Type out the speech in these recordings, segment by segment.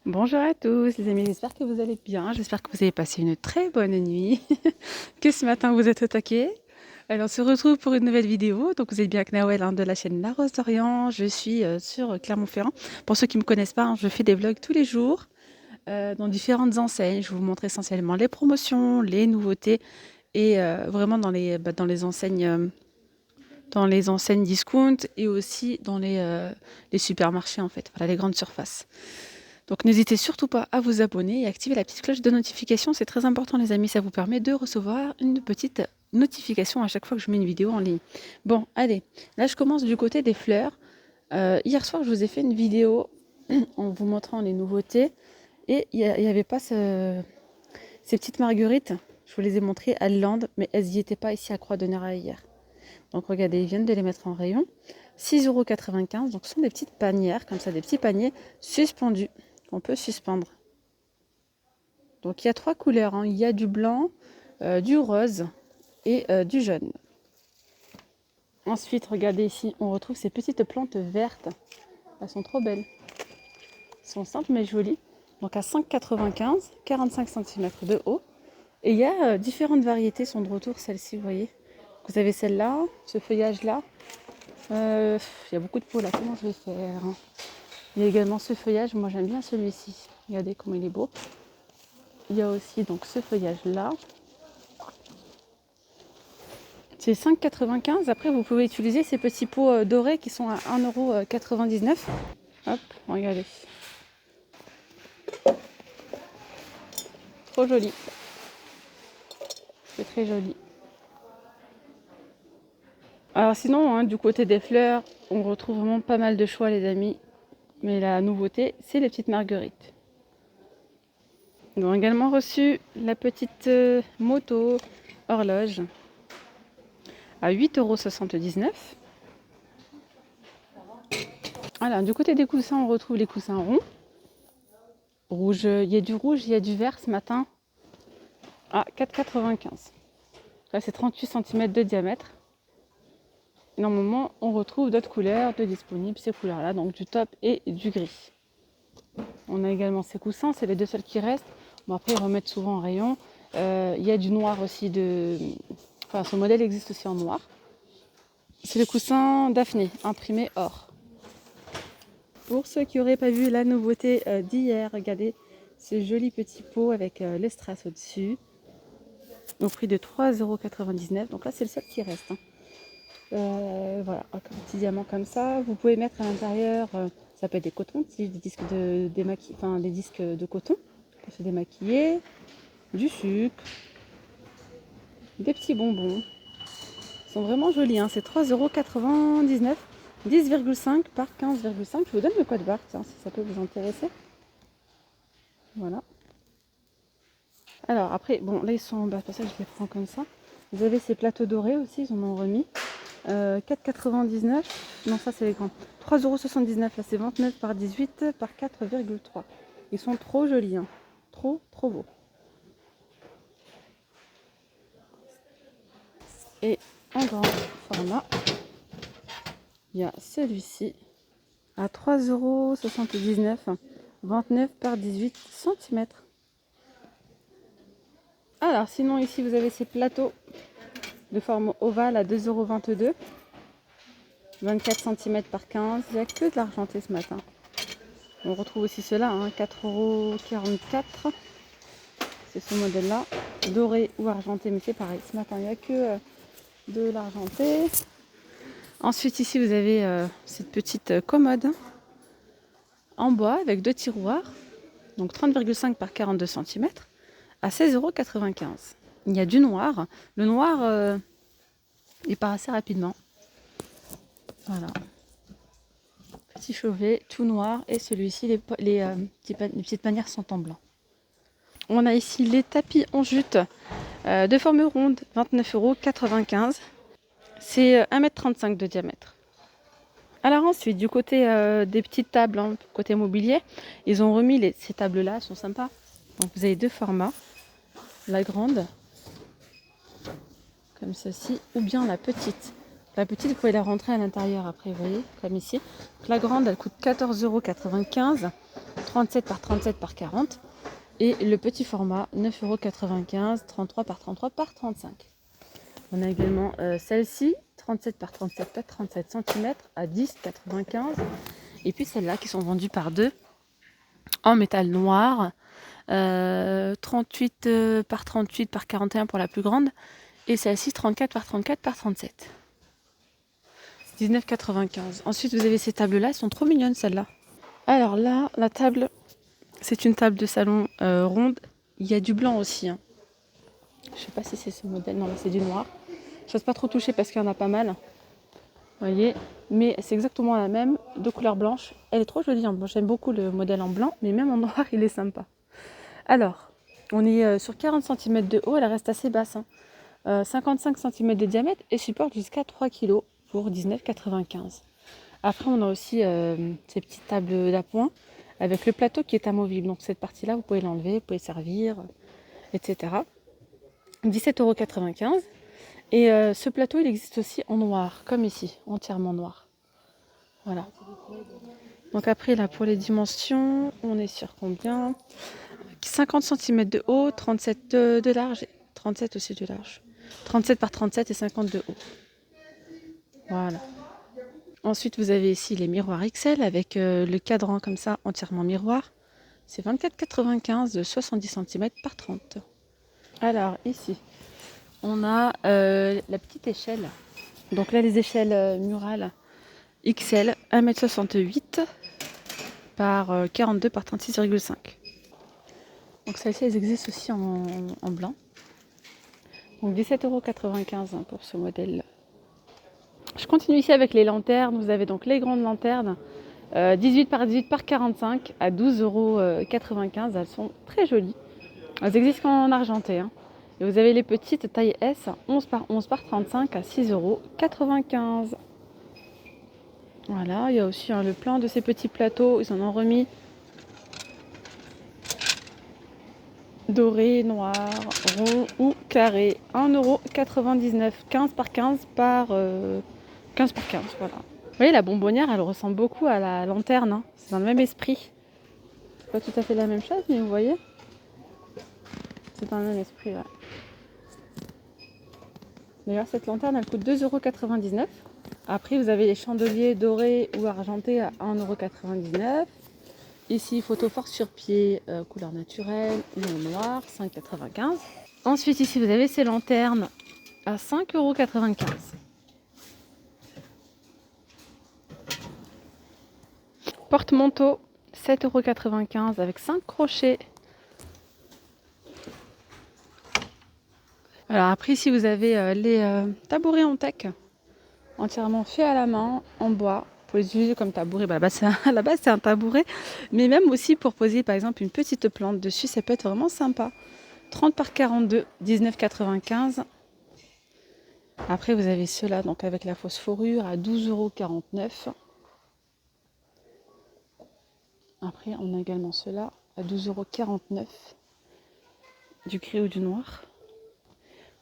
Bonjour à tous les amis, j'espère que vous allez bien, j'espère que vous avez passé une très bonne nuit, que ce matin vous êtes au taquet. Alors on se retrouve pour une nouvelle vidéo, donc vous êtes bien avec Nawel de la chaîne La Rose d'Orient, je suis sur Clermont-Ferrand. Pour ceux qui ne me connaissent pas, je fais des vlogs tous les jours dans différentes enseignes, je vous montre essentiellement les promotions, les nouveautés et vraiment dans les enseignes discount et aussi dans les supermarchés en fait, voilà les grandes surfaces. Donc n'hésitez surtout pas à vous abonner et activer la petite cloche de notification, c'est très important les amis, ça vous permet de recevoir une petite notification à chaque fois que je mets une vidéo en ligne. Bon, allez, là je commence du côté des fleurs. Hier soir je vous ai fait une vidéo en vous montrant les nouveautés et il n'y avait pas ces petites marguerites, je vous les ai montrées à Land, mais elles n'y étaient pas ici à Croix-de-Nerail hier. Donc regardez, ils viennent de les mettre en rayon. 6,95 €, donc ce sont des petites panières, comme ça, des petits paniers suspendus, qu'on peut suspendre. Donc il y a trois couleurs, hein. Il y a du blanc, du rose et du jaune. Ensuite, regardez ici, on retrouve ces petites plantes vertes. Elles sont trop belles. Elles sont simples mais jolies. Donc à 5,95 €, 45 cm de haut. Et il y a différentes variétés sont de retour, celles-ci, vous voyez. Vous avez celle-là, ce feuillage-là. Il y a beaucoup de peau là, comment je vais faire, hein. Il y a également ce feuillage, moi j'aime bien celui-ci. Regardez comment il est beau. Il y a aussi donc ce feuillage-là. C'est 5,95 €. Après, vous pouvez utiliser ces petits pots dorés qui sont à 1,99 €. Hop, regardez. Trop joli. C'est très joli. Alors sinon, hein, du côté des fleurs, on retrouve vraiment pas mal de choix les amis. Mais la nouveauté, c'est les petites marguerites. Ils ont également reçu la petite moto horloge à 8,79 €. Alors, du côté des coussins, on retrouve les coussins ronds. Rouge, il y a du rouge, il y a du vert ce matin à 4,95 €. Là, c'est 38 cm de diamètre. Et normalement, on retrouve d'autres couleurs de disponibles, ces couleurs-là, donc du top et du gris. On a également ces coussins, c'est les deux seuls qui restent. Bon, après, ils remettent souvent en rayon. Il y a du noir aussi. Enfin, ce modèle existe aussi en noir. C'est le coussin Daphné, imprimé or. Pour ceux qui n'auraient pas vu la nouveauté d'hier, regardez ce joli petit pot avec les strass au-dessus. Au prix de 3,99 €. Donc là, c'est le seul qui reste, hein. Voilà, un petit diamant comme ça. Vous pouvez mettre à l'intérieur, ça peut être des cotons-tiges, des disques des disques de coton pour se démaquiller, du sucre, des petits bonbons. Ils sont vraiment jolis, hein. C'est 3,99 €, 10,5 par 15,5. Je vous donne le code barre, tiens, si ça peut vous intéresser. Voilà. Alors après, bon, là ils sont en bas, pour ça je les prends comme ça. Vous avez ces plateaux dorés aussi, ils en ont remis. 4,99 €. Non, ça c'est les grands. 3,79 €. Là c'est 29 par 18 par 4,3. Ils sont trop jolis, hein. Trop beaux. Et en grand format, il y a celui-ci à 3,79 €. 29 par 18 cm. Alors sinon ici vous avez ces plateaux de forme ovale à 2,22 €. 24 cm par 15. Il n'y a que de l'argenté ce matin. On retrouve aussi cela, hein, 4,44 €. C'est ce modèle-là, doré ou argenté, mais c'est pareil. Ce matin, il n'y a que de l'argenté. Ensuite, ici, vous avez cette petite commode en bois avec deux tiroirs. Donc 30,5 par 42 cm à 16,95 €. Il y a du noir. Le noir, il part assez rapidement. Voilà. Petit chevet tout noir. Et celui-ci, les petites manières sont en blanc. On a ici les tapis en jute de forme ronde, 29,95 €. C'est 1,35 m de diamètre. Alors ensuite, du côté des petites tables, hein, côté mobilier, ils ont remis ces tables-là, elles sont sympas. Donc vous avez deux formats. La grande, comme ceci, ou bien la petite. La petite, vous pouvez la rentrer à l'intérieur après, vous voyez, comme ici. Donc, la grande, elle coûte 14,95 €. 37 par 37 par 40. Et le petit format, 9,95 €, 33 par 33 par 35. On a également celle-ci, 37 par 37 par 37 cm à 10,95 €. Et puis celles-là qui sont vendues par deux en métal noir, 38 par 38 par 41 pour la plus grande. Et celle-ci, 34 par 34 par 37. 19,95 €. Ensuite, vous avez ces tables-là, elles sont trop mignonnes celles-là. Alors là, la table, c'est une table de salon ronde. Il y a du blanc aussi. Hein. Je sais pas si c'est ce modèle. Non, là c'est du noir. Je n'ose pas trop toucher parce qu'il y en a pas mal. Vous voyez, mais c'est exactement la même, de couleur blanche. Elle est trop jolie. Hein. J'aime beaucoup le modèle en blanc, mais même en noir, il est sympa. Alors, on est sur 40 cm de haut. Elle reste assez basse. Hein. 55 cm de diamètre et supporte jusqu'à 3 kg pour 19,95 €. Après, on a aussi ces petites tables d'appoint avec le plateau qui est amovible. Donc cette partie-là, vous pouvez l'enlever, vous pouvez servir, etc. 17,95 €. Et ce plateau, il existe aussi en noir, comme ici, entièrement noir. Voilà. Donc après, là, pour les dimensions, on est sur combien? 50 cm de haut, 37 de large, 37 aussi de large. 37 par 37 et 50 de haut. Voilà. Ensuite, vous avez ici les miroirs XL avec le cadran comme ça, entièrement miroir. C'est 24,95 € de 70 cm par 30. Alors, ici, on a la petite échelle. Donc là, les échelles murales XL, 1,68 m par 42 par 36,5. Donc celles-ci, elles existent aussi en blanc. Donc 17,95 € pour ce modèle. Je continue ici avec les lanternes. Vous avez donc les grandes lanternes 18 par 18 par 45 à 12,95 €. Elles sont très jolies. Elles existent qu'en argenté. Hein. Et vous avez les petites taille S 11 par 11 par 35 à 6,95 €. Voilà, il y a aussi le plan de ces petits plateaux. Ils en ont remis doré, noir, rond ou carré. 1,99 €. 15 par 15 par 15 par 15. Voilà. Vous voyez, la bonbonnière, elle ressemble beaucoup à la lanterne. Hein. C'est dans le même esprit. C'est pas tout à fait la même chose, mais vous voyez, c'est dans le même esprit. Ouais. D'ailleurs, cette lanterne, elle coûte 2,99 €. Après, vous avez les chandeliers dorés ou argentés à 1,99 €. Ici, photo force sur pied, couleur naturelle, ou noir, 5,95 €. Ensuite, ici, vous avez ces lanternes à 5,95 €. Porte-manteau, 7,95 € avec 5 crochets. Alors après, ici, vous avez les tabourets en teck, entièrement faits à la main, en bois. Pour les utiliser comme tabouret, à la base c'est un tabouret, mais même aussi pour poser par exemple une petite plante dessus, ça peut être vraiment sympa. 30 par 42, 19,95 €. Après vous avez ceux-là donc avec la fausse fourrure à 12,49 €. Après on a également ceux-là à 12,49 € du gris ou du noir.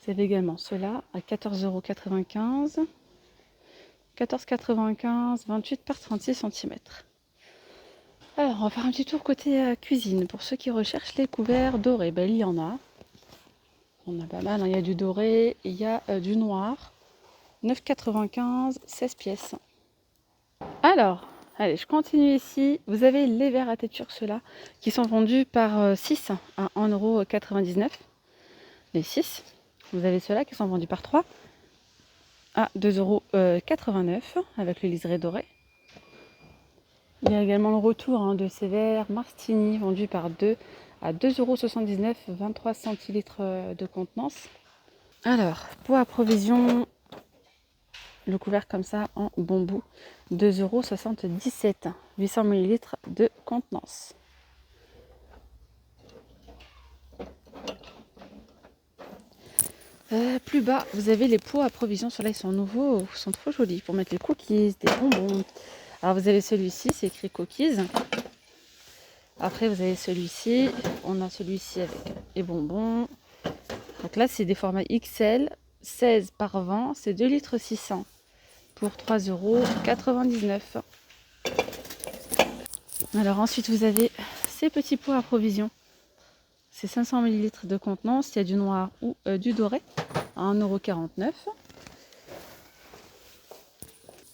Vous avez également ceux-là à 14,95 €. 14,95 €, 28 par 36 cm. Alors, on va faire un petit tour côté cuisine. Pour ceux qui recherchent les couverts dorés, ben, il y en a. On a pas mal. Hein. Il y a du doré et il y a du noir. 9,95 €, 16 pièces. Alors, allez, je continue ici. Vous avez les verres à tête turque, ceux-là, qui sont vendus par 6 à 1,99 €. Les 6. Vous avez ceux-là qui sont vendus par 3 à 2,89 € avec le liseré doré. Il y a également le retour de ces verres Martini vendus par 2 à 2,79 €, 23 centilitres de contenance. Alors, pour la provision, le couvercle comme ça en bambou, 2,77 €, 800 ml de contenance. Plus bas, vous avez les pots à provision. Ceux-là, ils sont nouveaux, ils sont trop jolis pour mettre les cookies, des bonbons. Alors, vous avez celui-ci, c'est écrit cookies. Après, vous avez celui-ci. On a celui-ci avec les bonbons. Donc là, c'est des formats XL, 16 par 20. C'est 2,6 litres pour 3,99 €. Alors ensuite, vous avez ces petits pots à provision. C'est 500 ml de contenance. Il y a du noir ou du doré à 1,49 €.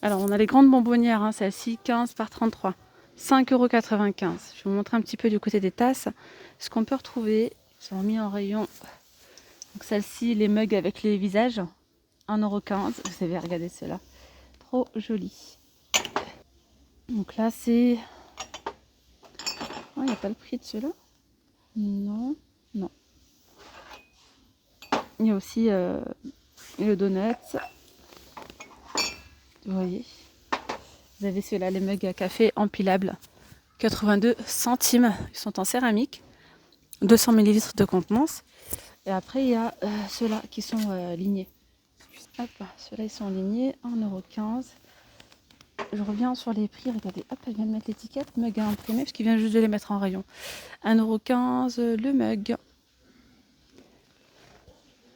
Alors, on a les grandes bonbonnières, hein, celle-ci 15 par 33, 5,95 €. Je vais vous montrer un petit peu du côté des tasses ce qu'on peut retrouver. Ils sont mis en rayon. Donc, celle-ci, les mugs avec les visages, 1,15 €. Vous savez, regardez cela. Trop joli. Donc là, c'est. Oh, il n'y a pas le prix de ceux-là. Non, non. Il y a aussi le donut. Vous voyez. Vous avez ceux-là, les mugs à café empilables. 82 centimes. Ils sont en céramique. 200 ml de contenance. Et après, il y a ceux-là qui sont lignés. Hop, ceux-là, ils sont lignés. 1,15 €. Je reviens sur les prix. Regardez, hop, elle vient de mettre l'étiquette. Mug à imprimer, parce qu'il vient juste de les mettre en rayon. 1,15 € le mug.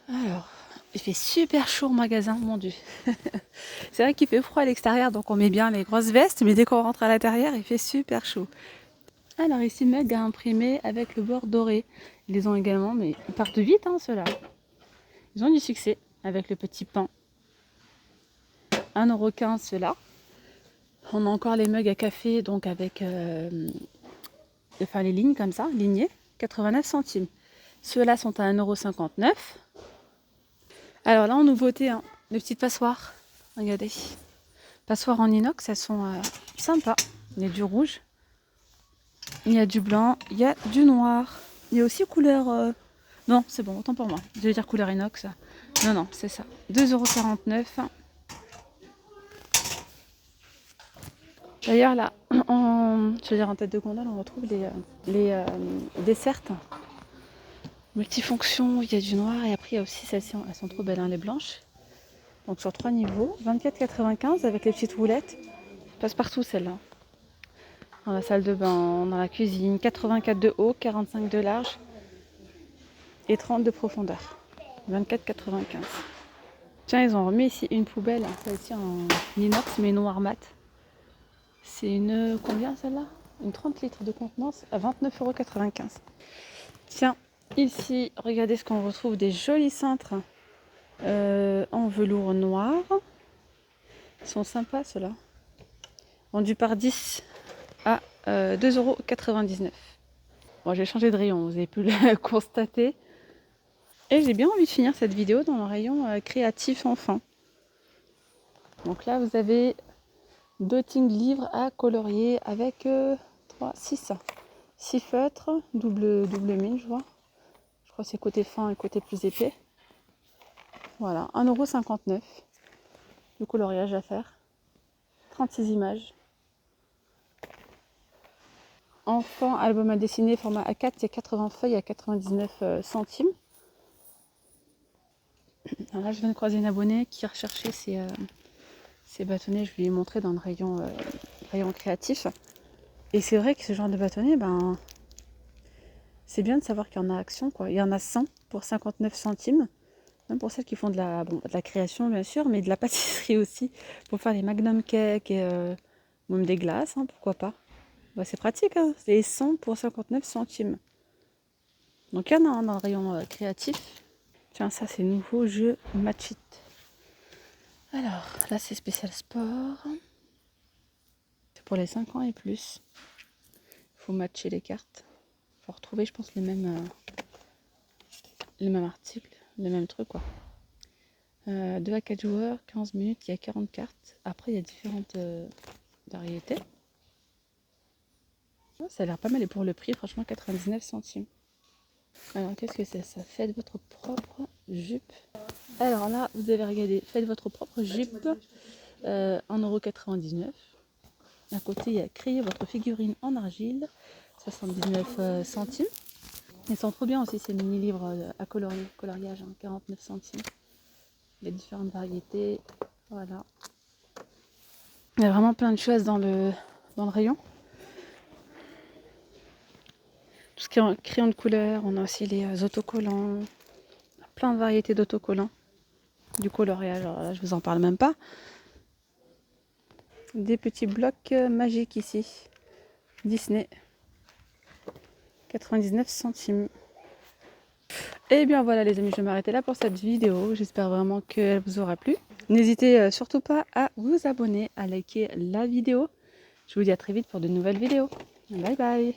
Alors, il fait super chaud au magasin, mon Dieu. C'est vrai qu'il fait froid à l'extérieur, donc on met bien les grosses vestes, mais dès qu'on rentre à l'intérieur, il fait super chaud. Alors ici, mug à imprimer avec le bord doré. Ils les ont également, mais ils partent vite, hein, ceux-là. Ils ont du succès avec le petit pain. 1,15 € ceux-là. On a encore les mugs à café, donc avec les lignes comme ça, lignées, 89 centimes. Ceux-là sont à 1,59 €. Alors là, en nouveauté, hein, les petites passoires. Regardez. Passoires en inox, elles sont sympas. Il y a du rouge, il y a du blanc, il y a du noir. Il y a aussi couleur... Non, c'est bon, autant pour moi. Je vais dire couleur inox. Non, non, c'est ça. 2,49 €. D'ailleurs, là, en tête de gondole, on retrouve les desserts multifonctions. Il y a du noir et après, il y a aussi celles-ci. Elles sont trop belles, hein, les blanches. Donc sur 3 niveaux. 24,95 € avec les petites roulettes. Passe partout celle-là. Dans la salle de bain, dans la cuisine. 84 de haut, 45 de large et 30 de profondeur. 24,95 €. Tiens, ils ont remis ici une poubelle. Celle-ci en inox mais noir mat. C'est une... Combien celle-là? Une 30 litres de contenance à 29,95 €. Tiens, ici, regardez ce qu'on retrouve. Des jolis cintres en velours noir. Ils sont sympas ceux-là. Vendus par 10 à 2,99 €. Bon, j'ai changé de rayon, vous avez pu le constater. Et j'ai bien envie de finir cette vidéo dans le rayon créatif enfant. Donc là, vous avez dotting livre à colorier avec 6 feutres, double mine, je vois. Je crois que c'est côté fin et côté plus épais. Voilà, 1,59 €. Le coloriage à faire. 36 images. Enfant, album à dessiner, format A4, il y a 80 feuilles à 99 centimes. Alors là, je viens de croiser une abonnée qui recherchait ces bâtonnets. Je lui ai montré dans le rayon créatif. Et c'est vrai que ce genre de bâtonnet, ben, c'est bien de savoir qu'il y en a action, quoi. Il y en a 100 pour 59 centimes. Même pour celles qui font de la création, bien sûr, mais de la pâtisserie aussi. Pour faire les magnum cakes et même des glaces, hein, pourquoi pas. Bah, c'est pratique, hein. C'est 100 pour 59 centimes. Donc il y en a un dans le rayon créatif. Tiens, ça c'est nouveau jeu Match It. Alors, là c'est spécial sport. C'est pour les 5 ans et plus. Il faut matcher les cartes. Il faut retrouver, je pense, les mêmes articles, les mêmes trucs, quoi. 2 à 4 joueurs, 15 minutes, il y a 40 cartes. Après, il y a différentes variétés. Oh, ça a l'air pas mal et pour le prix, franchement, 99 centimes. Alors, qu'est-ce que c'est ça? Faites votre propre jupe. Alors là, vous avez regardé, faites votre propre jupe, 1,99 €. À côté, il y a créer votre figurine en argile, 79 centimes. Ils sont trop bien aussi ces mini-livres à coloriage, hein, 49 centimes. Il y a différentes variétés, voilà. Il y a vraiment plein de choses dans le rayon. Tout ce qui est en crayon de couleur, on a aussi les autocollants, plein de variétés d'autocollants, du coloriage, alors là je vous en parle même pas. Des petits blocs magiques ici, Disney. 99 centimes. Et bien voilà les amis, je vais m'arrêter là pour cette vidéo. J'espère vraiment qu'elle vous aura plu. N'hésitez surtout pas à vous abonner, à liker la vidéo. Je vous dis à très vite pour de nouvelles vidéos. Bye bye.